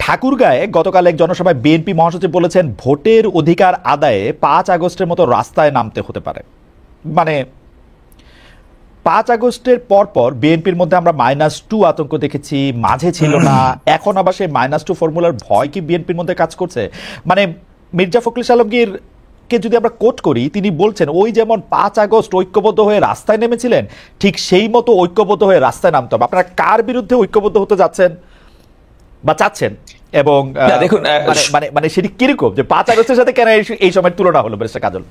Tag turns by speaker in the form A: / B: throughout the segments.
A: ঠাকুরগাঁয়ে গতকাল এক জনসভায় বিএনপি মহাসচিব বলেছেন ভোটের অধিকার আদায়ে 5 আগস্টের মতো রাস্তায় নামতে হতে পারে। মানে 5 আগস্টের পর বিএনপির মধ্যে আমরা -2 আতঙ্ক দেখেছি, মাঝে ছিল না, এখন আবার সেই -2 ফর্মুলার ভয় কি বিএনপির মধ্যে কাজ করছে? মানে মির্জা ফখরুল আলমগীর কে যদি আমরা কোট করি, তিনি বলছেন ওই যেমন 5 আগস্ট ঐক্যবদ্ধ হয়ে রাস্তায় নেমেছিলেন, ঠিক সেই মতো ঐক্যবদ্ধ হয়ে রাস্তায় নামতে হবে। আপনারা কার বিরুদ্ধে ঐক্যবদ্ধ হতে যাচ্ছেন বা চাচ্ছেন, এবং
B: দেখুন
A: মানে সেটি কিরকম যে 5 আগস্টের সাথে কেন এই সময় তুলনা হলো ব্যারিস্টার কাজল?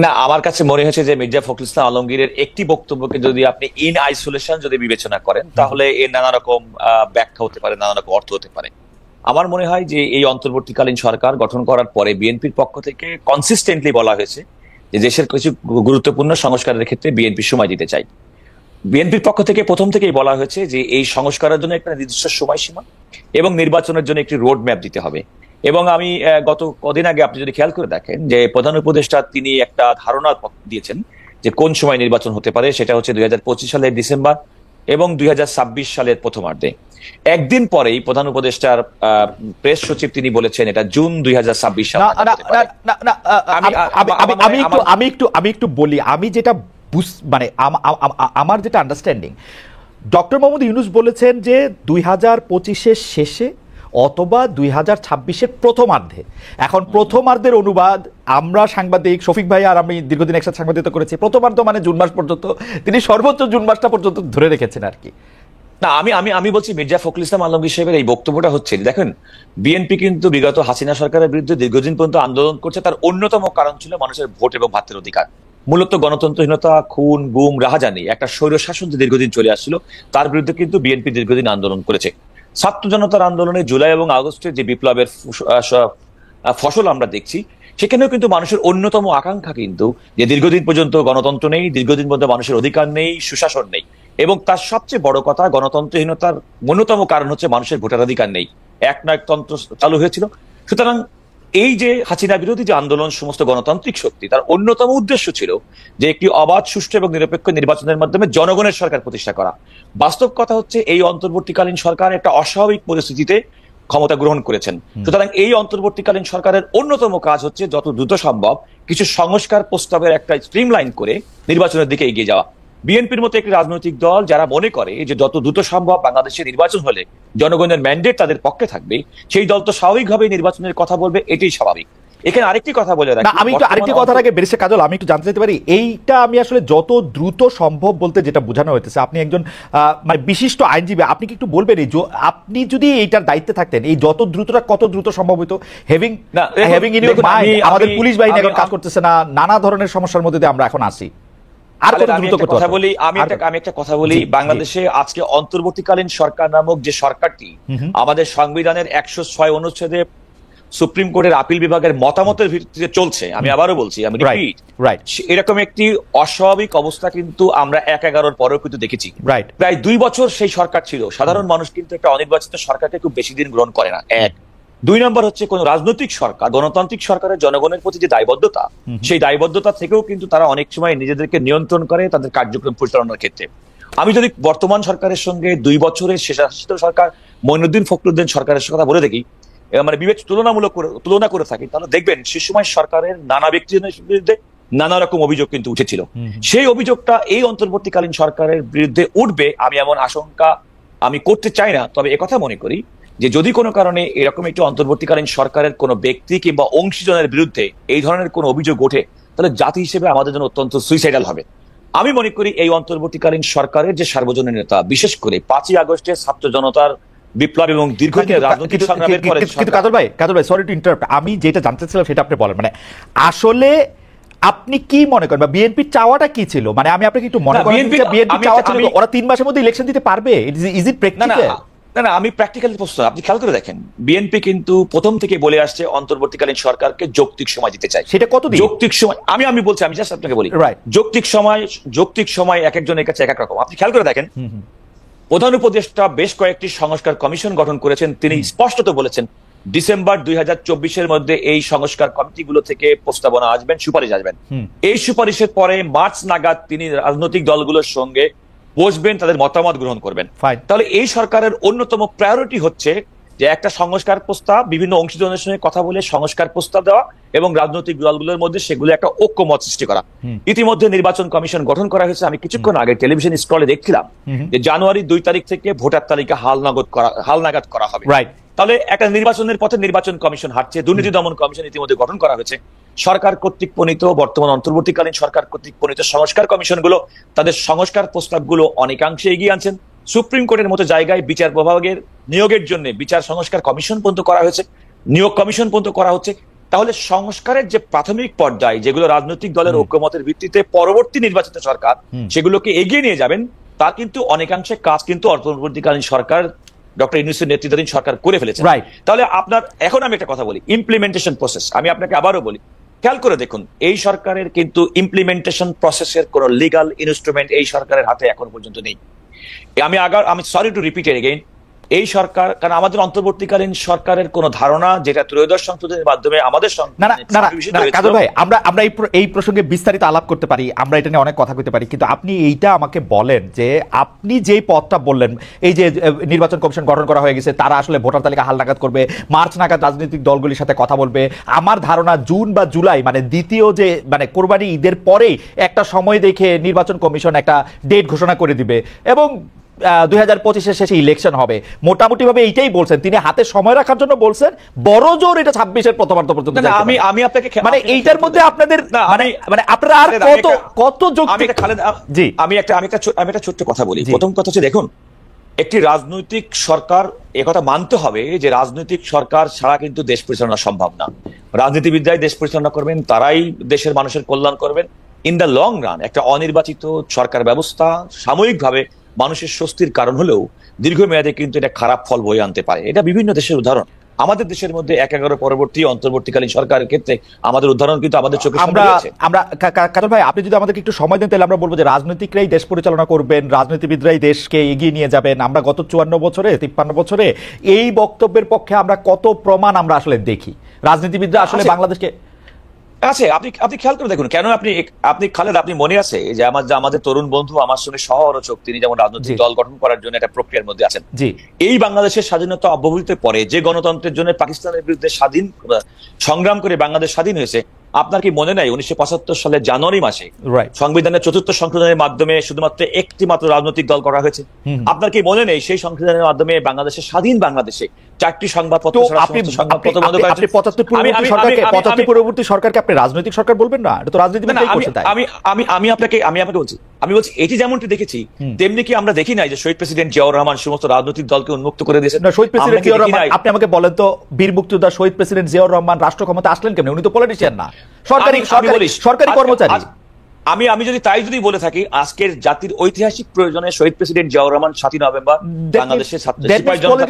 B: না, আমার কাছে মনে হয়েছে যে মির্জা ফখরুল ইসলাম আলমগীরের একটি বক্তব্যকে যদি আপনি ইন আইসোলেশন যদি বিবেচনা করেন, তাহলে এর নানা রকম ব্যাখ্যা হতে পারে, নানা রকম অর্থ হতে পারে। আমার মনে হয় যে এই অন্তর্বর্তীকালীন সরকার গঠন করার পরে বিএনপির পক্ষ থেকে কনসিস্টেন্টলি বলা হয়েছে যে দেশের কিছু গুরুত্বপূর্ণ সংস্কারের ক্ষেত্রে বিএনপি সময় দিতে চাই। বিএনপির পক্ষ থেকে প্রথম থেকেই বলা হয়েছে যে এই সংস্কারের জন্য একটা নির্দিষ্ট সময়সীমা এবং নির্বাচনের জন্য একটি রোড ম্যাপ দিতে হবে। এবং আমি গত কদিন আগে আপনি যদি খেয়াল করে দেখেন যে প্রধান উপদেষ্টা তিনি একটা ধারণা দিয়েছেন যে কোন সময় নির্বাচন হতে পারে, সেটা হচ্ছে 2025 সালের ডিসেম্বর এবং 2026 সালের প্রথমার্ধে। একদিন পরেই প্রধান উপদেষ্টার প্রেস সচিব তিনি বলেছেন এটা জুন 2026 সাল।
A: আমি একটু বলি, আমি যেটা মানে আমার যেটা আন্ডারস্ট্যান্ডিং, ডক্টর মোহাম্মদ ইউনূস বলেছেন যে 2025-এর শেষে অথবা 2026-এর প্রথমার্ধে। এখন প্রথমার্ধের অনুবাদ আমরা সাংবাদিক শফিক ভাই আর আমি দীর্ঘদিন একসাথে সাংবাদিকতা করেছি, প্রথমার্ধ মানে জুন মাস পর্যন্ত, তিনি সর্বোচ্চ জুন মাসটা পর্যন্ত ধরে রেখেছেন আর কি।
B: না, আমি বলছি মির্জা ফখরুল ইসলাম আলমগীর সাহেবের এই বক্তব্যটা হচ্ছে, দেখেন বিএনপি কিন্তু বিগত হাসিনা সরকারের বিরুদ্ধে দীর্ঘদিন পর্যন্ত আন্দোলন করছে। তার অন্যতম কারণ ছিল মানুষের ভোট এবং ভাতের অধিকার, মূলত গণতন্ত্রহীনতা, খুন গুম রাহাজানি, একটা স্বৈর শাসন যে দীর্ঘদিন চলে আসছিল তার বিরুদ্ধে কিন্তু বিএনপি দীর্ঘদিন আন্দোলন করেছে। ছাত্র জনতার আন্দোলনে জুলাই এবং আগস্টের যে বিপ্লবের ফসল আমরা দেখছি, সেখানেও কিন্তু মানুষের অন্যতম আকাঙ্ক্ষা কিন্তু যে দীর্ঘদিন পর্যন্ত গণতন্ত্র নেই, দীর্ঘদিন পর্যন্ত মানুষের অধিকার নেই, সুশাসন নেই। এবং তার সবচেয়ে বড় কথা, গণতন্ত্রহীনতার অন্যতম কারণ হচ্ছে মানুষের ভোটাধিকার নেই, একনায়কতন্ত্র চালু হয়েছিল। সুতরাং এই যে হাসিনা বিরোধী যে আন্দোলন, সমস্ত গণতান্ত্রিক শক্তি, তার অন্যতম উদ্দেশ্য ছিল যে একটি অবাধ, সুষ্ঠু এবং নিরপেক্ষ নির্বাচনের মাধ্যমে জনগণের সরকার প্রতিষ্ঠা করা। বাস্তব কথা হচ্ছে এই অন্তর্বর্তীকালীন সরকার একটা অস্বাভাবিক পরিস্থিতিতে ক্ষমতা গ্রহণ করেছেন। সুতরাং এই অন্তর্বর্তীকালীন সরকারের অন্যতম কাজ হচ্ছে যত দ্রুত সম্ভব কিছু সংস্কার প্রস্তাবের একটা স্ট্রিমলাইন করে নির্বাচনের দিকে এগিয়ে যাওয়া। বিএনপির মতো একটি রাজনৈতিক দল যারা মনে করে যে যত দ্রুত সম্ভব বাংলাদেশে নির্বাচন হলে জনগণের ম্যান্ডেট তাদের পক্ষে থাকবে, সেই দল তো স্বাভাবিকভাবে নির্বাচনের কথা বলবে, এটাই স্বাভাবিক। এখানে আরেকটি কথা বলে রাখি,
A: আমি একটু আরেকটি কথার আগে ব্যারিস্টার কাজল আমি একটু জানতে চাইতে পারি, এইটা আমি আসলে যত দ্রুত সম্ভব বলতে যেটা বোঝানো হয়েছে, আপনি একজন মানে বিশিষ্ট আইনজীবী, আপনি কি একটু বলবেন আপনি যদি এইটার দায়িত্বে থাকতেন এই যত দ্রুতটা কত দ্রুত সম্ভব হতো? হ্যাভিং ইন ইউর মাইন্ড আমাদের পুলিশ বাহিনী এখন কাজ করতেছে না, নানা ধরনের সমস্যার মধ্যে দিয়ে আমরা এখন আসি।
B: আমি একটা কথা বলি, বাংলাদেশে আজকে অন্তর্বর্তীকালীন সরকার নামক যে সরকারটি আমাদের সংবিধানের 106 অনুচ্ছেদে সুপ্রিম কোর্টের আপিল বিভাগের মতামতের ভিত্তিতে চলছে, আমি আবারও বলছি, আমি রিপিট, এরকম একটি অস্বাভাবিক অবস্থা কিন্তু আমরা 1/11 পরেও কিন্তু দেখেছি। প্রায় 2 বছর সেই সরকার ছিল। সাধারণ মানুষ কিন্তু একটা অনির্বাচিত সরকারকে খুব বেশি দিন গ্রহণ করে না, 1। 2 নম্বর হচ্ছে কোন রাজনৈতিক সরকার, গণতান্ত্রিক সরকারের জনগণের প্রতি যে দায়বদ্ধতা, সেই দায়বদ্ধতা থেকেও কিন্তু তারা অনেক সময় নিজেদেরকে নিয়ন্ত্রণ করে তাদের কার্যক্রম পরিচালনার ক্ষেত্রে। আমি যদি বর্তমান সরকারের সঙ্গে 2 বছরের শেষাশিত সরকার মঈনুদ্দিন ফখরুদ্দিন সরকারের কথা বলে দেখি, মানে তুলনা করে থাকি, তাহলে দেখবেন সে সময় সরকারের নানা ব্যক্তিজনের বিরুদ্ধে নানা রকম অভিযোগ কিন্তু উঠেছিল। সেই অভিযোগটা এই অন্তর্বর্তীকালীন সরকারের বিরুদ্ধে উঠবে আমি এমন আশঙ্কা আমি করতে চাই না। তবে একথা মনে করি যে যদি কোনো কারণে এরকম একটি অন্তর্বর্তীকালীন সরকারের কোনো ব্যক্তি কিংবা অংশীজনের বিরুদ্ধে এই ধরনের কোনো অভিযোগ ওঠে, তাহলে জাতি হিসেবে আমাদের জন্য অত্যন্ত সুইসাইডাল হবে। আমি মনে করি এই অন্তর্বর্তীকালীন সরকারের যে সার্বজনীনতা, বিশেষ করে 5ই আগস্টে ছাত্র জনতার বিপ্লব এবং দীর্ঘদিনের রাজনৈতিক সংগ্রামের পরে,
A: কিন্তু কাজল ভাই সরি টু ইন্টারাপ্ট, আমি যেটা জানতে চাইছিলাম সেটা আপনি বলেন, মানে আসলে আপনি কি মনে করেন বা বিএনপির চাওয়াটা কি ছিল? মানে আমি আপনাকে একটু মনে করেন বিএনপি চাওয়া ছিল ওরা 3 মাসের মধ্যে ইলেকশন দিতে পারবে? Is it practical?
B: না, আমি প্র্যাকটিক্যালি প্রশ্ন, আপনি খেয়াল করে দেখেন বিএনপি কিন্তু প্রথম থেকে বলে আসছে অন্তর্বর্তীকালীন সরকারকে যৌক্তিক সময় দিতে চাই।
A: সেটা কতদিন
B: যৌক্তিক সময়? আমি বলছি, আমি জাস্ট আপনাকে বলি, যৌক্তিক সময় এক একজনের কাছে এক এক রকম। আপনি খেয়াল করে দেখেন প্রধান উপদেষ্টা বেশ কয়েকটি সংস্কার কমিশন গঠন করেছেন। তিনি স্পষ্টত বলেছেন ডিসেম্বর 2024-এর মধ্যে এই সংস্কার কমিটিগুলো থেকে প্রস্তাবনা আসবেন, সুপারিশ আসবেন। এই সুপারিশের পরে মার্চ নাগাদ তিনি রাজনৈতিক দলগুলোর সঙ্গে বসবেন, তাদের মতামত গ্রহণ করবেন। তাহলে এই সরকারের অন্যতম প্রায়োরিটি হচ্ছে যে একটা সংস্কার প্রস্তাব বিভিন্ন অংশীদারদের সঙ্গে কথা বলে সংস্কার প্রস্তাব দেওয়া এবং রাজনৈতিক দলগুলোর মধ্যে সেগুলো একটা ঐক্যমত সৃষ্টি করা। ইতিমধ্যে নির্বাচন কমিশন গঠন করা হয়েছে। আমি কিছুক্ষণ আগে টেলিভিশন স্ক্রলে দেখছিলাম যে জানুয়ারি 2 তারিখ থেকে ভোটার তালিকা হালনাগাদ করা হবে। তাহলে একটা নির্বাচনের পথে নির্বাচন কমিশন হাঁটছে। দুর্নীতি দমন কমিশন ইতিমধ্যে গঠন করা হয়েছে। সরকার কর্তৃক প্রণীত, বর্তমান অন্তর্বর্তীকালীন সরকার কর্তৃক প্রণীত সংস্কার কমিশনগুলো তাদের সংস্কার প্রস্তাবগুলো অনেকাংশে এগিয়ে আনছেন। সুপ্রিম কোর্টের মতো জায়গায় বিচার বিভাগের নিয়োগের জন্য বিচার সংস্কার কমিশন পর্যন্ত করা হয়েছে, নিয়োগ কমিশন পর্যন্ত করা হচ্ছে। তাহলে সংস্কারের যে প্রাথমিক পর্যায়ে যেগুলো রাজনৈতিক দলের ঐক্যমতের ভিত্তিতে পরবর্তী নির্বাচিত সরকার সেগুলোকে এগিয়ে নিয়ে যাবেন, তার কিন্তু অনেকাংশে কাজ কিন্তু অন্তর্বর্তীকালীন সরকার ডক্টর ইউনূসের নেতৃত্বাধীন সরকার করে ফেলেছে। তাহলে আপনার এখন আমি একটা কথা বলি, ইমপ্লিমেন্টেশন প্রসেস। আমি আপনাকে আবারও বলি, খেয়াল করে দেখুন, এই সরকারের কিন্তু ইমপ্লিমেন্টেশন প্রসেসের কোন লিগাল ইনস্ট্রুমেন্ট এই সরকারের হাতে এখন পর্যন্ত নেই। আমি sorry to repeat it again, এই সরকার, কারণ আমাদের অন্তর্বর্তীকালীন সরকারের কোন ধারণা যেটা ত্রয়োদশ সংশোধনের মাধ্যমে আমাদের
A: কাজল ভাই, আমরা এই প্রসঙ্গে বিস্তারিত আলাপ করতে পারি, আমরা এটা নিয়ে অনেক কথা কইতে পারি, কিন্তু আপনি এইটা আমাকে বলেন যে আপনি যেই পথটা বললেন, এই যে নির্বাচন কমিশন গঠন করা হয়ে গেছে, তারা আসলে ভোটার তালিকা হালনাগাদ করবে, মার্চ নাগাদ রাজনৈতিক দলগুলির সাথে কথা বলবে। আমার ধারণা জুন বা জুলাই মানে দ্বিতীয় যে মানে কোরবানি ঈদের পরেই একটা সময় দেখে নির্বাচন কমিশন একটা ডেট ঘোষণা করে দিবে এবং 2025-এর শেষে ইলেকশন হবে। মোটামুটি ভাবে এইটাই বলছেন তিনি, হাতে সময় রাখার জন্য বলছেন, বড় জোর এটা 26-এর প্রথমার্ধ পর্যন্ত।
B: আমি আপনাকে
A: মানে এইটার মধ্যে আপনাদের মানে আপনারা আর কত যৌক্তিক। জি,
B: আমি একটা ছোট্ট কথা বলি। প্রথম কথা হচ্ছে, দেখুন, একটি রাজনৈতিক সরকার, একথা মানতে হবে যে রাজনৈতিক সরকার ছাড়া কিন্তু দেশ পরিচালনা সম্ভব না। রাজনীতিবিদরাই দেশ পরিচালনা করবেন, তারাই দেশের মানুষের কল্যাণ করবেন। ইন দ্য লং রান একটা অনির্বাচিত সরকার ব্যবস্থা সাময়িকভাবে মানুষের স্বস্তির কারণ হলেও দীর্ঘমেয়াদে কিন্তু এটা খারাপ ফল বয়ে আনতে পারে। এটা বিভিন্ন দেশের উদাহরণ। আমাদের দেশের মধ্যে 1/11 পরবর্তী অন্তর্বর্তীকালীন সরকারের ক্ষেত্রে আমাদের উদাহরণ কিন্তু আমাদের চোখে সামনে আছে।
A: আমরা কাজল ভাই, আপনি যদি আমাদেরকে একটু সময় দেন তাহলে আমরা বলবো যে রাজনীতিকরাই দেশ পরিচালনা করবেন, রাজনীতিবিদরাই দেশকে এগিয়ে নিয়ে যাবেন। আমরা গত 54 বছরে 53 বছরে এই বক্তব্যের পক্ষে আমরা কত প্রমাণ আমরা আসলে দেখি। রাজনীতিবিদরা আসলে বাংলাদেশকে
B: আছে, আপনি খেয়াল করে দেখুন, কেন আপনি খালেদ, আপনি মনে আছে যে আমাদের তরুণ বন্ধু আমার সঙ্গে সহ-আলোচক, তিনি যেমন রাজনৈতিক দল গঠন করার জন্য একটা প্রক্রিয়ার মধ্যে আছেন। এই বাংলাদেশের স্বাধীনতা অব্যবহিতের পরে যে গণতন্ত্রের জন্য পাকিস্তানের বিরুদ্ধে স্বাধীন সংগ্রাম করে বাংলাদেশ স্বাধীন হয়েছে, আপনার কি মনে নাই 1975 সালের জানুয়ারি মাসে সংবিধানের 4র্থ সংশোধনের মাধ্যমে শুধুমাত্র একটি মাত্র রাজনৈতিক দল করা হয়েছে? আপনার কি মনে নেই সেই সংশোধনের মাধ্যমে বাংলাদেশের স্বাধীন বাংলাদেশে 4টি সংবাদপত্র বন্ধ করা হয়েছে?
A: 75 পরবর্তী সরকারকে আপনি রাজনৈতিক সরকার বলবেন না? এটা তো রাজনীতিবিদরাই করছে। তাই
B: আমি আপনাকে বলছি এটি যেমনটি দেখেছি তেমনি কি আমরা দেখি নাই যে শহীদ প্রেসিডেন্ট জিয়াউর রহমান সমস্ত রাজনৈতিক দলকে উন্মুক্ত করে দিয়েছেন?
A: শহীদ প্রেসিডেন্ট জিয়াউর রহমান, আপনি আমাকে বলেন তো, বীর মুক্তিযোদ্ধা শহীদ প্রেসিডেন্ট জিয়াউর রহমান রাষ্ট্র ক্ষমতা আসলেন কেন? উনি তো পলিটিশিয়ান না, সরকারি কর্মচারী।
B: আমি যদি বলে থাকি, আজকের জাতির ঐতিহাসিক প্রয়োজনে শহীদ প্রেসিডেন্ট জিয়াউর রহমান 7ই নভেম্বর বাংলাদেশের ছাত্র সিপাহী জনতা।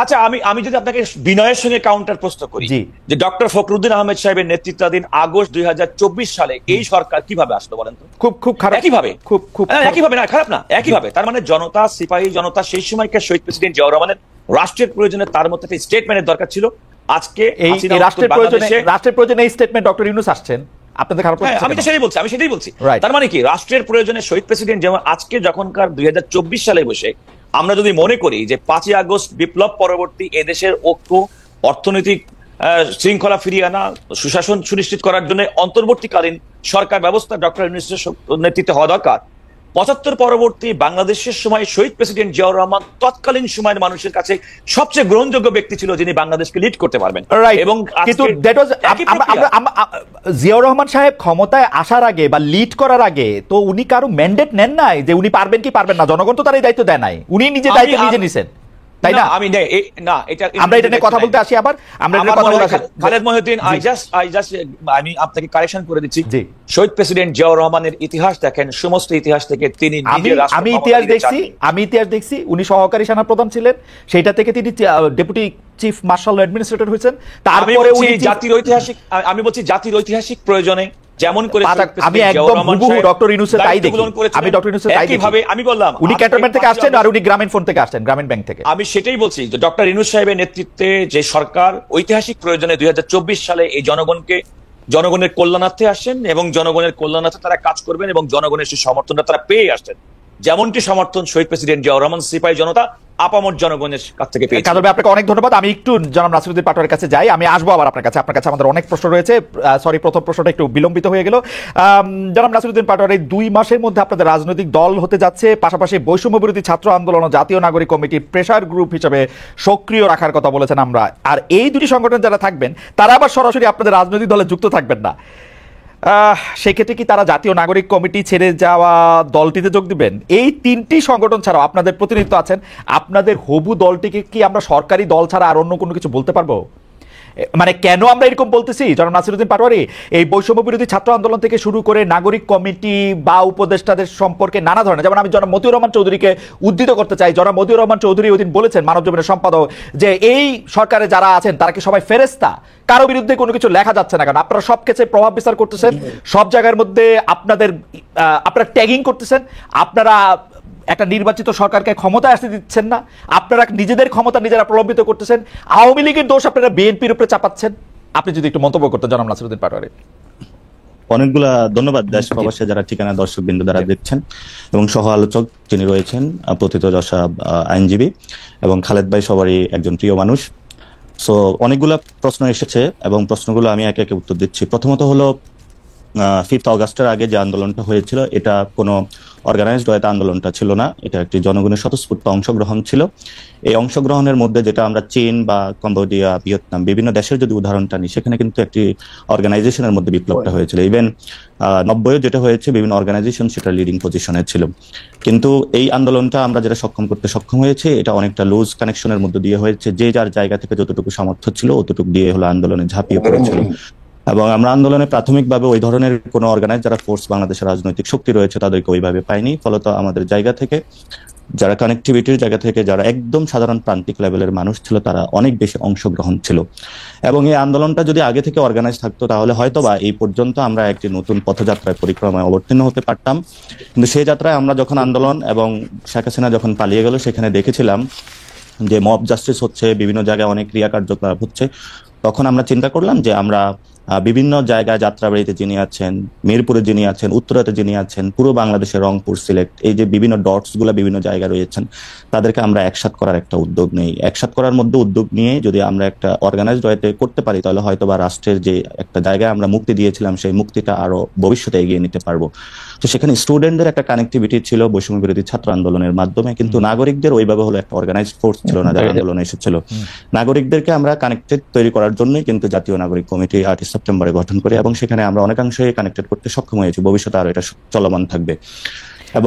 B: আচ্ছা, আমি যদি আপনাকে বিনয়ের সঙ্গে কাউন্টার প্রশ্ন করি যে ডক্টর ফখরুদ্দিন আহমেদ সাহেবের নেতৃত্বাধীন আগস্ট 2024 সালে এই সরকার কিভাবে আসলো বলেন তো?
A: খুব খারাপ।
B: একইভাবে না, খারাপ না, একইভাবে। তার মানে জনতা, সিপাহী জনতা সেই সময়কার শহীদ প্রেসিডেন্ট জিয়াউর রহমানের রাষ্ট্রের প্রয়োজনে তার মধ্যে একটা স্টেটমেন্টের দরকার ছিল। আজকে
A: এই রাষ্ট্রের প্রয়োজনে এই স্টেটমেন্ট ডক্টর ইউনূস আসছেন, আপনাদের খারাপ লাগছে?
B: আমি সেটাই বলছি। তার মানে কি, রাষ্ট্রের প্রয়োজনে শহীদ প্রেসিডেন্ট যেমন আজকে যখনকার 2024 সালে বসে আমরা যদি মনে করি যে 5ই আগস্ট বিপ্লব পরবর্তী এদেশের ঐক্য, অর্থনৈতিক শৃঙ্খলা ফিরিয়ে আনা, সুশাসন সুনিশ্চিত করার জন্য অন্তর্বর্তীকালীন সরকার ব্যবস্থা ডক্টর ইউনূসের নেতৃত্বে হওয়া দরকার। 75 পরবর্তী বাংলাদেশের সময় শহীদ প্রেসিডেন্ট জিয়াউর রহমান তৎকালীন সময়ের মানুষের কাছে সবচেয়ে গ্রহণযোগ্য ব্যক্তি ছিল, যিনি বাংলাদেশকে লিড করতে পারবেন। এবং
A: জিয়াউর রহমান সাহেব ক্ষমতায় আসার আগে বা লিড করার আগে তো উনি কারো ম্যান্ডেট নেন নাই যে উনি পারবেন কি পারবেন না। জনগণ তো তার এই দায়িত্ব দেয় নাই, উনি নিজে দায়িত্ব নিজে নিছেন, তাই না? আমরা এটা নিয়ে কথা বলতে আসি। আবার
B: খালেদ মহিউদ্দিন, আমি আপনাকে কারেকশন করে দিচ্ছি, শহীদ প্রেসিডেন্ট জিয়াউর রহমানের ইতিহাস দেখেন, সমস্ত ইতিহাস থেকে তিনি
A: আমি ইতিহাস দেখছি উনি সহকারী সেনাপ্রধান ছিলেন, সেটা থেকে তিনি ডেপুটি চিফ মার্শাল অ্যাডমিনিস্ট্রেটর হয়েছেন। তারপরে উনি
B: জাতির ঐতিহাসিক প্রয়োজনে যেমন করে
A: আমি একদম হুবহু ডক্টর ইউনূসের তাই দেখি। আমি ডক্টর ইউনূসের তাই দেখি।
B: আমি বললাম
A: উনি ক্যান্টনমেন্ট থেকে আসছেন আর উনি গ্রামীণ ফোন থেকে আসছেন, গ্রামীণ ব্যাংক থেকে।
B: আমি সেটাই বলছি যে ডক্টর ইউনূস সাহেবের নেতৃত্বে যে সরকার ঐতিহাসিক প্রয়োজনে 2024 সালে এই জনগণের কল্যাণার্থে আসছেন এবং জনগণের কল্যাণার্থে তারা কাজ করবেন এবং জনগণের সেই সমর্থনটা তারা পেয়ে আসছেন। যেমনটি সমর্থন শহীদ প্রেসিডেন্ট জিয়াউর রহমান, সিপাহী জনতা, আপামর জনগণের কাছ থেকে পেয়েছি।
A: কাজল ভাই, আপনাকে অনেক ধন্যবাদ। আমি একটু জনাব নাসিরউদ্দিন পাটোয়ারির কাছে যাই, আমি আসবো আবার আপনার কাছে। আপনার কাছে আমাদের অনেক প্রশ্ন রয়েছে। সরি, প্রথম প্রশ্নটা একটু বিলম্বিত হয়ে গেল। জনাব নাসিরউদ্দিন পাটোয়ারি, 2 মাসের মধ্যে আপনাদের রাজনৈতিক দল হতে যাচ্ছে, পাশাপাশি বৈষম্য বিরোধী ছাত্র আন্দোলন ও জাতীয় নাগরিক কমিটি প্রেসার গ্রুপ হিসেবে সক্রিয় রাখার কথা বলেছেন আমরা। আর এই দুটি সংগঠন যারা থাকবেন তারা আবার সরাসরি আপনাদের রাজনৈতিক দলে যুক্ত থাকবেন না। সেক্ষেত্রে কি তারা জাতীয় নাগরিক কমিটি ছেড়ে যাওয়া দলটিতে যোগ দিবেন? এই 3টি সংগঠন ছাড়াও আপনাদের প্রতিনিধিত্ব আছেন, আপনাদের হবু দলটিকে কি আমরা সরকারি দল ছাড়া আর অন্য কোনো কিছু বলতে পারবো? মানে কেন আমরা এরকম বলতেছি জনাব নাসিরউদ্দিন পাটোয়ারি, এই বৈষম্য বিরোধী ছাত্র আন্দোলন থেকে শুরু করে নাগরিক কমিটি বা উপদেষ্টাদের সম্পর্কে নানা ধরনের, যেমন আমি জনাব মতিউর রহমান চৌধুরীকে উদ্ধৃত করতে চাই। জনাব মতিউর রহমান চৌধুরী ওইদিন বলেছেন, মানব জমিনের সম্পাদক, যে এই সরকারে যারা আছেন তারা কি সবাই ফেরেস্তা, কারো বিরুদ্ধে কোনো কিছু লেখা যাচ্ছে না কেন? আপনারা সব ক্ষেত্রে প্রভাব বিস্তার করতেছেন, সব জায়গার মধ্যে আপনারা ট্যাগিং করতেছেন, আপনারা একটা নির্বাচিত সরকারকে ক্ষমতায় আসতে দিচ্ছেন না, আপনারা নিজেদের ক্ষমতা নিজেরা প্রলম্বিত করতেছেন, আওয়ামী লীগের দোষ আপনারা বিএনপির উপরে চাপাচ্ছেন। আপনি যদি একটু মন্তব্য করতেন জনাব নাসিরউদ্দিন পাটোয়ারি।
C: অনেকগুলা ধন্যবাদ দেশ প্রবাসে যারা ঠিকানা দর্শক বিন্দু দ্বারা দেখছেন, এবং সহ আলোচক যিনি রয়েছেন প্রথিতযশা আইনজীবী, এবং খালেদ ভাই সবারই একজন প্রিয় মানুষ। সো অনেকগুলা প্রশ্ন এসেছে এবং প্রশ্নগুলো আমি একে একে উত্তর দিচ্ছি। প্রথমত হলো 5th অগাস্টের আগে যে আন্দোলনটা হয়েছিল এটা কোনো অর্গানাইজড ওয়েতে আন্দোলনটা ছিল না, এটা একটি জনগণের স্বতঃস্ফূর্ত অংশগ্রহণ ছিল। এই অংশগ্রহণের মধ্যে যেটা আমরা চীন বা কম্বোডিয়া, ভিয়েতনাম বিভিন্ন দেশের যদি উদাহরণটা নিই, সেখানে কিন্তু একটি অর্গানাইজেশনের মধ্যে বিপ্লবটা হয়েছিল। ইভেন 90-এ যেটা হয়েছে বিভিন্ন অর্গানাইজেশন সেটা লিডিং পজিশনে ছিল। কিন্তু এই আন্দোলনটা আমরা যেটা সক্ষম হয়েছে এটা অনেকটা লুজ কানেকশনের মধ্যে দিয়ে হয়েছে, যে যার জায়গা থেকে যতটুকু সামর্থ্য ছিল অতটুকু দিয়ে হলো আন্দোলনে ঝাঁপিয়ে পড়েছিল। এবং আমরা আন্দোলনে প্রাথমিকভাবে ওই ধরনের কোনো অর্গানাইজ যারা ফোর্স বাংলাদেশের রাজনৈতিক শক্তি রয়েছে তাদেরকে ওইভাবে পাইনি। ফলত আমাদের জায়গা থেকে যারা কানেক্টিভিটির জায়গা থেকে যারা একদম সাধারণ প্রান্তিক লেভেলের মানুষ ছিল তারা অনেক বেশি অংশগ্রহণ ছিল। এবং এই আন্দোলনটা যদি আগে থেকে অর্গানাইজ থাকতো তাহলে হয়তোবা এই পর্যন্ত আমরা একটি নতুন পথযাত্রায় পরিক্রমায় অবতীর্ণ হতে পারতাম। কিন্তু সেই যাত্রায় আমরা যখন আন্দোলন এবং শেখ হাসিনা যখন পালিয়ে গেল সেখানে দেখেছিলাম যে মব জাস্টিস হচ্ছে, বিভিন্ন জায়গায় অনেক ক্রিয়া কার্যকলাপ হচ্ছে। তখন আমরা চিন্তা করলাম যে আমরা বিভিন্ন জায়গায় যাত্রাবাড়িতে যিনি আছেন, মিরপুরে যিনি আছেন, উত্তরাতে যিনি আছেন, পুরো বাংলাদেশের রংপুর, সিলেট, এই যে বিভিন্ন ডটস গুলা বিভিন্ন জায়গায় রয়েছেন তাদেরকে আমরা একসাথ করার একটা উদ্যোগ নেই। একসাথ করার মধ্যে উদ্যোগ নিয়ে যদি আমরা একটা অর্গানাইজড ওয়েতে করতে পারি তাহলে হয়তো বা রাষ্ট্রের যে একটা জায়গায় আমরা মুক্তি দিয়েছিলাম সেই মুক্তিটা আরো ভবিষ্যতে এগিয়ে নিতে পারবো। তো সেখানে স্টুডেন্টদের একটা কানেক্টিভিটি ছিল বৈষম্য বিরোধী ছাত্র আন্দোলনের মাধ্যমে, কিন্তু নাগরিকদের ওইভাবে হলো একটা অর্গানাইজড ফোর্স ছিল না যারা আন্দোলনে এসেছিল। নাগরিকদেরকে আমরা কানেক্টেড তৈরি করার জন্যই কিন্তু জাতীয় নাগরিক কমিটি 8 সেপ্টেম্বরে গঠন করি, এবং সেখানে আমরা অনেকাংশে কানেক্টেড করতে সক্ষম হয়েছি। ভবিষ্যতে আরো এটা চলমান থাকবে।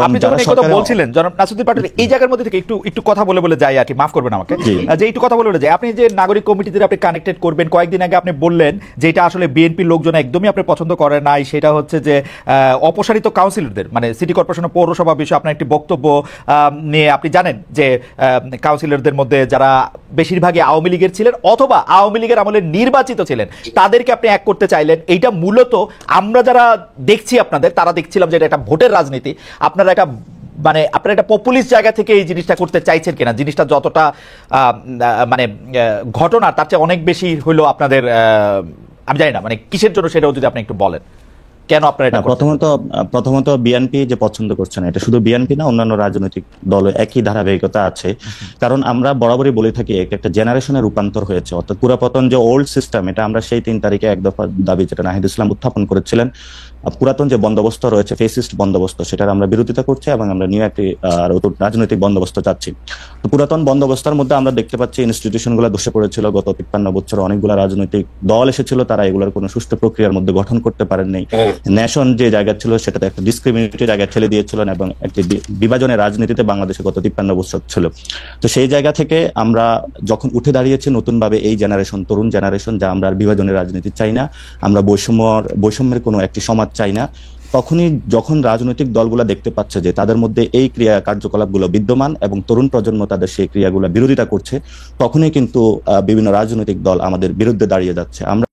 A: আপনি যখন এই কথা বলছিলেন জনাব নাসিরউদ্দিন পাটোয়ারি, এই জায়গার মধ্যে থেকে একটু কথা বলে যাই আর কি, মাফ করবেন আমাকে, যে একটু কথা বলে যাই। আপনি যে নাগরিক কমিটিতে আপনি কানেক্টেড করবেন, কয়েকদিন আগে আপনি বললেন যে এটা আসলে বিএনপির লোকজন একদমই আপনি পছন্দ করে নাই, সেটা হচ্ছে যে অপসারিত কাউন্সিলরদের, মানে সিটি কর্পোরেশন ও পৌরসভা বিষয়ে আপনার একটি বক্তব্য নিয়ে আপনি জানেন যে কাউন্সিলরদের মধ্যে যারা বেশিরভাগই আওয়ামী লীগের ছিলেন অথবা আওয়ামী লীগের আমলে নির্বাচিত ছিলেন তাদেরকে আপনি এক করতে চাইলেন। এইটা মূলত আমরা যারা দেখছি আপনাদের, তারা দেখছিলাম যে এটা একটা ভোটের রাজনীতি, আপনারা একটা পপুলিস্ট জায়গা থেকে এই জিনিসটা করতে চাইছেন কিনা, জিনিসটা যতটা মানে ঘটনা তার চেয়ে অনেক বেশি হইলো আপনাদের, আমি জানি না মানে কিসের জন্য, সেটাও যদি আপনি একটু বলেন কেন আপনারা এটা।
C: প্রথমত বিএনপি যে পছন্দ করছে না, এটা শুধু বিএনপি না, অন্যান্য রাজনৈতিক দল একই ধারাবাহিকতা আছে। কারণ আমরা বরাবরই বলে থাকি একটা জেনারেশনের রূপান্তর হয়েছে, অর্থাৎ পুরাতন যে ওল্ড সিস্টেম, এটা আমরা সেই 3 তারিখে এক দফা দাবি যেটা নাহিদ ইসলাম উত্থাপন করেছিলেন, পুরাতন যে বন্দোবস্ত রয়েছে, ফেসিস্ট বন্দোবস্ত, সেটার আমরা বিরোধিতা করছি এবং আমরা নিউ একটি রাজনৈতিক বন্দোবস্ত চাচ্ছি। তো পুরাতন বন্দোবস্তের মধ্যে আমরা দেখতে পাচ্ছি ইনস্টিটিউশন গুলো ধসে পড়েছিল। গত 53 বছর অনেকগুলো রাজনৈতিক দল এসেছিল, তারা এগুলোর কোনো সুষ্ঠু প্রক্রিয়ার মধ্যে গঠন করতে পারেননি। ন্যাশন যে জায়গা ছিল সেটাতে একটা ডিসক্রিমিনেটরি জায়গায় ঠেলে দিয়েছিলেন এবং একটি বিভাজনের রাজনীতিতে বাংলাদেশে গত 53 বছর ছিল। তো সেই জায়গা থেকে আমরা যখন উঠে দাঁড়িয়েছি নতুন ভাবে এই জেনারেশন, তরুণ জেনারেশন, যা আমরা বিভাজনের রাজনীতি চাই না, আমরা বৈষম্যের কোনো একটি সমাজ চাই না, তখনই যখন রাজনৈতিক দলগুলো দেখতে পাচ্ছে যে তাদের মধ্যে এই ক্রিয়া কার্যকলাপগুলো বিদ্যমান এবং তরুণ প্রজন্ম তাদের সেই ক্রিয়াগুলো বিরোধিতা করছে, তখনই কিন্তু বিভিন্ন রাজনৈতিক দল আমাদের বিরুদ্ধে দাঁড়িয়ে যাচ্ছে। আমরা